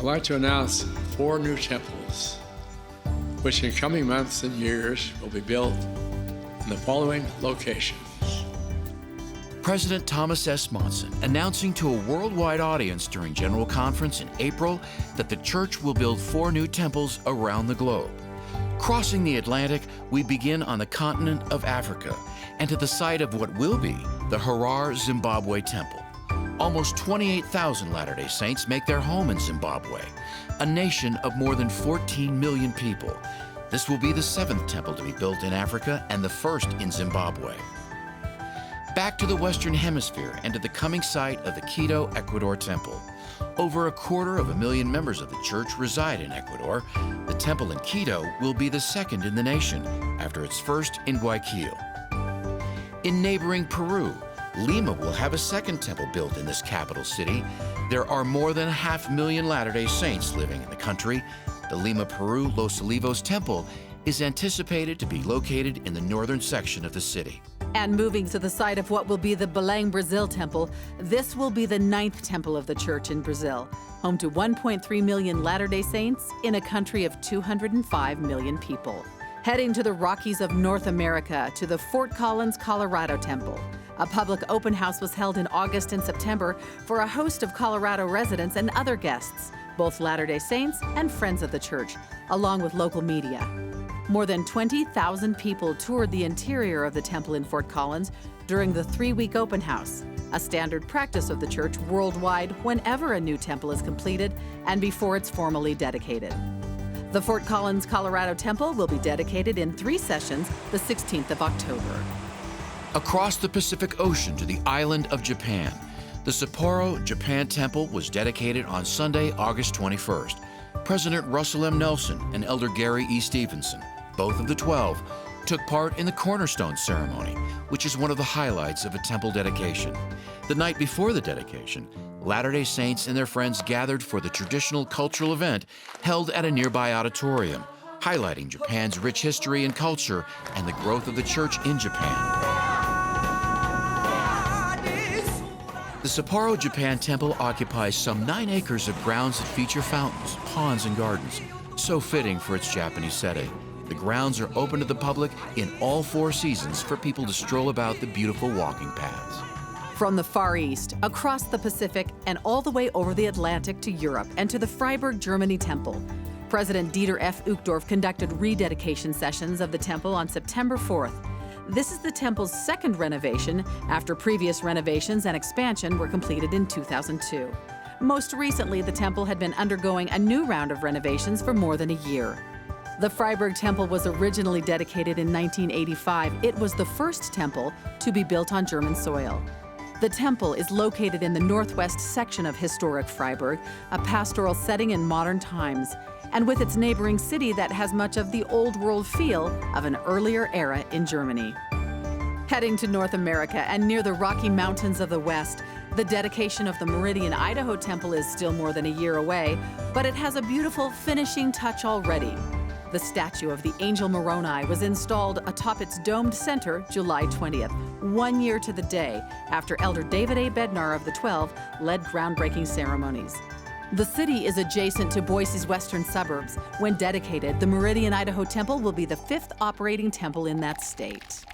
like to announce 4 new temples, which in coming months and years will be built in the following locations. President Thomas S. Monson announcing to a worldwide audience during General Conference in April that the church will build 4 new temples around the globe. Crossing the Atlantic, we begin on the continent of Africa and to the site of what will be the Harare, Zimbabwe Temple. Almost 28,000 Latter-day Saints make their home in Zimbabwe, a nation of more than 14 million people. This will be the 7th temple to be built in Africa and the 1st in Zimbabwe. Back to the Western Hemisphere and to the coming site of the Quito, Ecuador Temple. Over 250,000 members of the church reside in Ecuador. The temple in Quito will be the 2nd in the nation, after its first in Guayaquil. In neighboring Peru, Lima will have a 2nd temple built in this capital city. There are more than 500,000 Latter-day Saints living in the country. The Lima, Peru, Los Olivos Temple is anticipated to be located in the northern section of the city. And moving to the site of what will be the Belaying, Brazil Temple, this will be the 9th temple of the church in Brazil, home to 1.3 million Latter-day Saints in a country of 205 million people. Heading to the Rockies of North America to the Fort Collins, Colorado Temple. A public open house was held in August and September for a host of Colorado residents and other guests, both Latter-day Saints and friends of the church, along with local media. More than 20,000 people toured the interior of the temple in Fort Collins during the 3-week open house, a standard practice of the church worldwide whenever a new temple is completed and before it's formally dedicated. The Fort Collins, Colorado Temple will be dedicated in 3 sessions the 16th of October. Across the Pacific Ocean to the island of Japan, the Sapporo, Japan Temple was dedicated on Sunday, August 21st. President Russell M. Nelson and Elder Gary E. Stevenson, both of the 12, took part in the cornerstone ceremony, which is one of the highlights of a temple dedication. The night before the dedication, Latter-day Saints and their friends gathered for the traditional cultural event held at a nearby auditorium, highlighting Japan's rich history and culture and the growth of the church in Japan. The Sapporo Japan Temple occupies some 9 acres of grounds that feature fountains, ponds, and gardens, so fitting for its Japanese setting. The grounds are open to the public in all 4 seasons for people to stroll about the beautiful walking paths. From the Far East, across the Pacific, and all the way over the Atlantic to Europe and to the Freiburg, Germany Temple, President Dieter F. Uchtdorf conducted rededication sessions of the temple on September 4th. This is the temple's 2nd renovation after previous renovations and expansion were completed in 2002. Most recently, the temple had been undergoing a new round of renovations for more than a year. The Freiburg Temple was originally dedicated in 1985. It was the first temple to be built on German soil. The temple is located in the northwest section of historic Freiburg, a pastoral setting in modern times, and with its neighboring city that has much of the old world feel of an earlier era in Germany. Heading to North America and near the Rocky Mountains of the West, the dedication of the Meridian, Idaho Temple is still more than a year away, but it has a beautiful finishing touch already. The statue of the Angel Moroni was installed atop its domed center July 20th, 1 year to the day after Elder David A. Bednar of the 12 led groundbreaking ceremonies. The city is adjacent to Boise's western suburbs. When dedicated, the Meridian, Idaho Temple will be the 5th operating temple in that state.